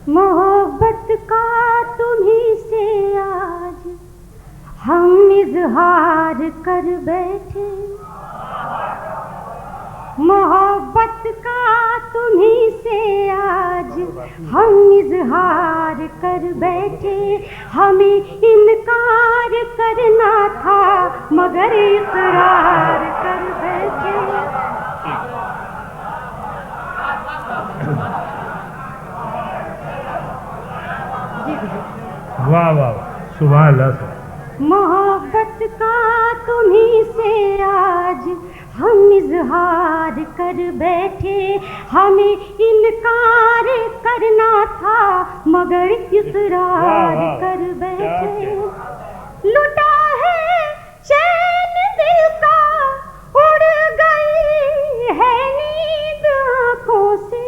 मोहब्बत का तुम्हीं से आज हम इजहार कर बैठे, मोहब्बत का तुम्हीं से आज हम इजहार कर बैठे। हमें इनकार करना था मगर इकरार कर बैठे। वाह वाह सुभान अल्लाह। मोहब्बत का तुम्हीं से आज हम इजहार कर बैठे। हमें इनकार करना था मगर इकरार कर बैठे। लुटा है चैन दिल का, उड़ गई है नींद आँखों से।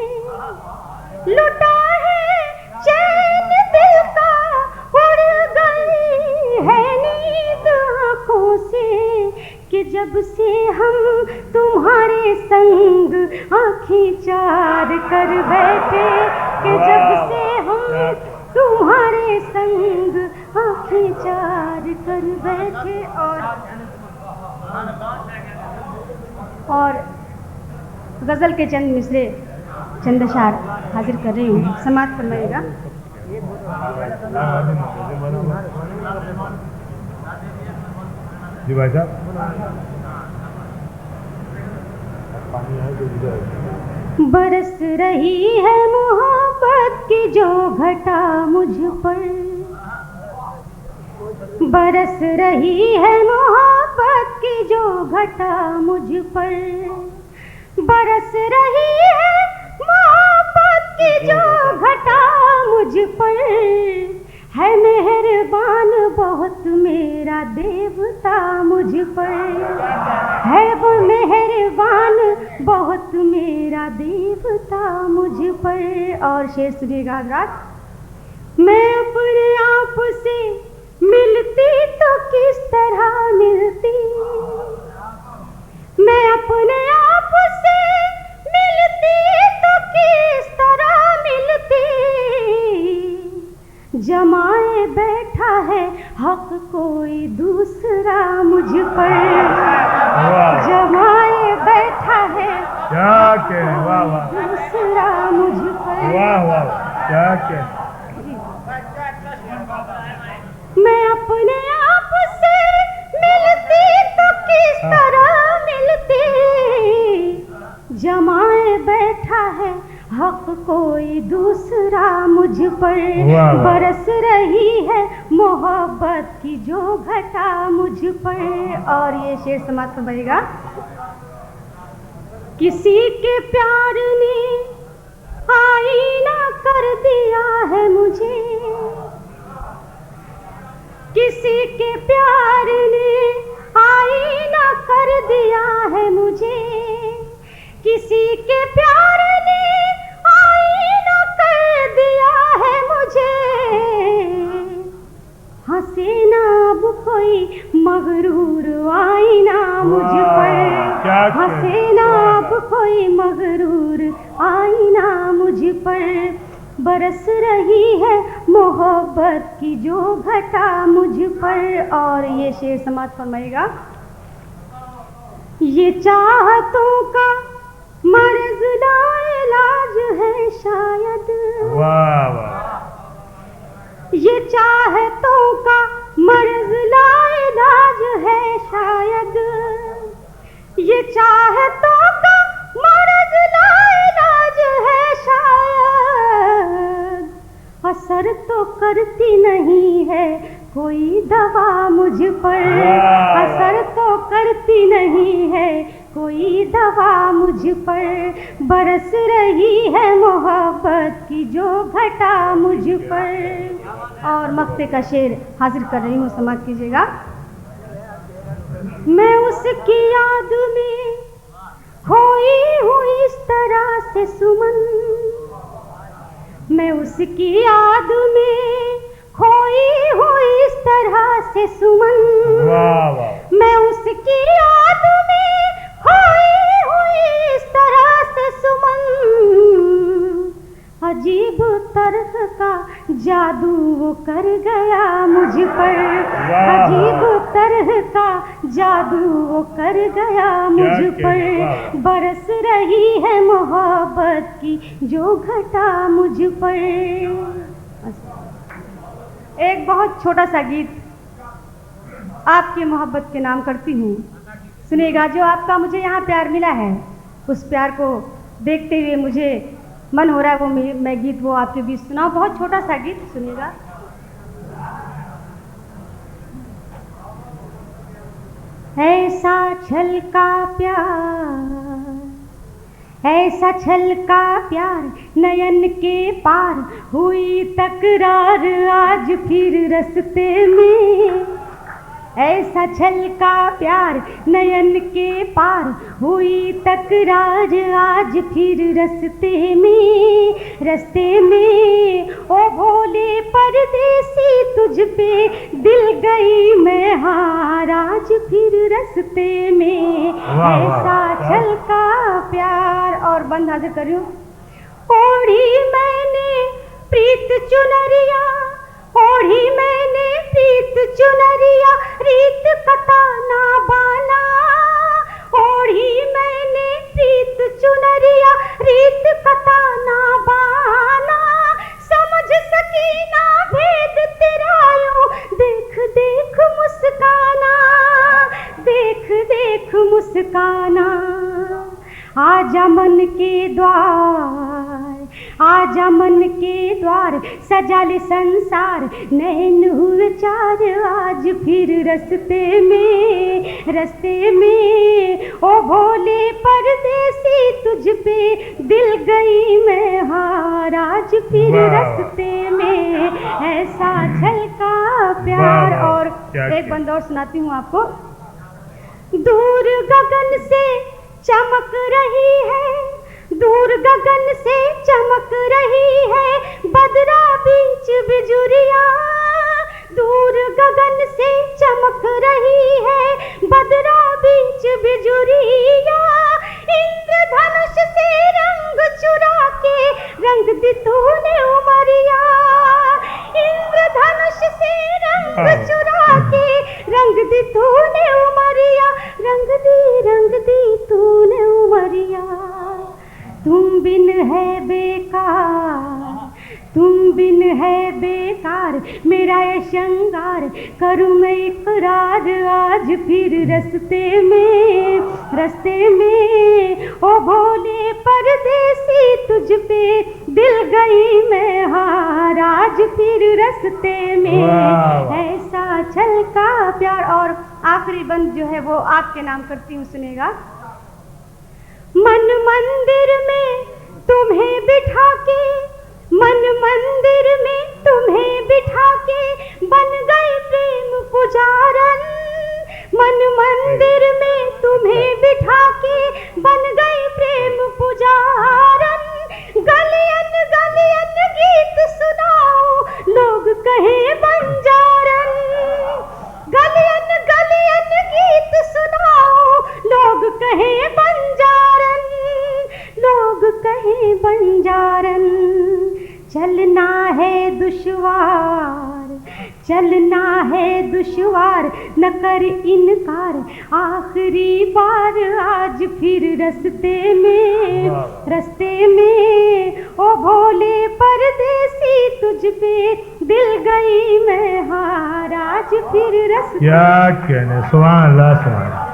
लुटा है चैन दिल का, उड़ गई है नींद आँखों से। कि जब से हम तुम्हारे संग आँखें चार कर बैठे, कि जब से हम तुम्हारे संग आँखें चार कर बैठे। और गज़ल के चंद मिसरे, चंद अशार हाजिर कर रही हूँ, समाअत फरमाइएगा। जी भाई साहब। बरस रही है मोहब्बत की जो घटा मुझ पर, बरस रही है मोहब्बत की जो घटा मुझ पर। बरस रही है मोहब्बत की जो घटा मुझ पर। है मेहरबान बहुत मेरा देवता मुझ पर, है वो मेहरबान बहुत मेरा देवता मुझ पर। और शेर सुनिएगा हज़रात। मैं अपने आप से मिलती तो किस तरह मिलती, मैं अपने आप से मिलती तो किस तरह मिलती। जमाए बैठा है हक कोई दूसरा मुझ पर, जमाए बैठा है क्या कह, वाह वाह दूसरा मुझ पर। वाह वाह क्या कह। मैं अपने आप से मिलती तो किस तरह मिलती। जमाए बैठा है हक कोई दूसरा मुझ पर। बरस रही है मोहब्बत की जो घटा मुझ पर। और ये शेर समाप्त फरमाइएगा। किसी के प्यार ने आईना कर दिया है मुझे, किसी के प्यार ने आईना कर दिया है मुझे। किसी के प्यार ने आईना कर दिया है मुझे। हंसे ना अब कोई मगरूर आईना मुझ पर, हंसे ना अब कोई मगरूर आईना मुझ पर। बरस रही है मोहब्बत की जो घटा मुझ पर। और ये शेर समाप्त फरमाइएगा। ये चाहतों का मर्ज ना इलाज है शायद, वाह वाह। ये चाहतों का मर्ज ना इलाज है शायद। ये चाहतों का मर्ज ना इलाज है शायद। असर तो करती नहीं है कोई दवा मुझ पर, असर तो करती नहीं है कोई दवा मुझ पर। बरस रही है मोहब्बत की जो घटा मुझ पर। और मक्ते का शेर हाजिर कर रही हूँ, समाप्त कीजिएगा। मैं उसकी याद में खोई हूँ इस तरह से सुमन, मैं उसकी याद में खोई हूँ इस तरह से सुमन। वाह वाह। मैं उसकी याद में खोई हूँ इस तरह से सुमन। अजीब तरह का जादू वो कर गया मुझ पर, अजीब तरह का जादू वो कर गया मुझ पर, बरस रही है मोहब्बत की जो घटा मुझ पर। एक बहुत छोटा सा गीत आपकी मोहब्बत के नाम करती हूँ, सुनिएगा। जो आपका मुझे यहाँ प्यार मिला है, उस प्यार को देखते हुए मुझे मन हो रहा है वो मैं गीत वो आपके बीच सुनाऊं। बहुत छोटा सा गीत सुनिएगा। ऐसा छलका प्यार, ऐसा छलका प्यार नयन के पार, हुई तकरार आज फिर रस्ते में। ऐसा छलका प्यार नयन के पार, हुई तकरार आज फिर रस्ते में। रस्ते में ओ भोले परदेसी, तुझ पे दिल गई मैं हार आज फिर रस्ते में। ऐसा छलका प्यार। और बंद हाजिर करियो। ओढ़ी मैंने प्रीत चुनरिया, ओढ़ी मैंने प्रीत चुनरिया, रीत कता ना बाना। ओढ़ी मैंने प्रीत चुनरिया, रीत कता ना बाना। समझ सकी ना भेद तेरा यूं, देख देख मुस्काना, देख देख मुस्काना। आजा मन के द्वार, आजा मन के द्वार, सजा ले संसार, नैन हुए चार आज फिर रस्ते में। रस्ते में ओ भोले परदेसी, तुझ पे दिल गई मैं हार आज फिर रस्ते में। ऐसा छलका प्यार। और एक बंद और सुनाती हूँ आपको। दूर गगन से चमक रही है, दूर गगन से चमक रही है, बदरा बीच बिजुरिया। दूर गगन से चमक रही है, बदरा बीच बिजुरिया। इंद्रधनुष से रंग चुरा के रंग दी तूने उमरिया। इंद्रधनुष से रंग चुरा के रंग दी तूने उमरिया, रंग दी तूने उमरिया। तुम बिन है बेकार, तुम बिन है बेकार मेरा ये श्रृंगार, करूँ मैं इकरार आज फिर रस्ते में। रस्ते में ओ भोले परदेसी, तुझ पे दिल गई मैं हार आज फिर रस्ते में। ऐसा छलका प्यार। और आखिरी बंद जो है वो आपके नाम करती हूँ, सुनेगा। मन मंदिर में तुम्हें बिठा के, मन मंदिर में तुम्हें बिठा के, बन गए प्रेम पुजारन। मन मंदिर में तुम्हें बिठा के, बन गए प्रेम पुजारन। गलियन गलियन गीत सुनाओ, लोग कहे बंजारन। गलियन गलियन गीत सुनाओ, लोग कहे बंजारन, लोग कहे बंजारन। चलना है दुश्वार, चलना है दुश्वार, न कर इनकार, आखिरी बार आज फिर रस्ते में। रस्ते में ओ भोले परदेसी, तुझ पे दिल गई मैं हार आज फिर रस्ते। क्या कहने, सुभान अल्लाह।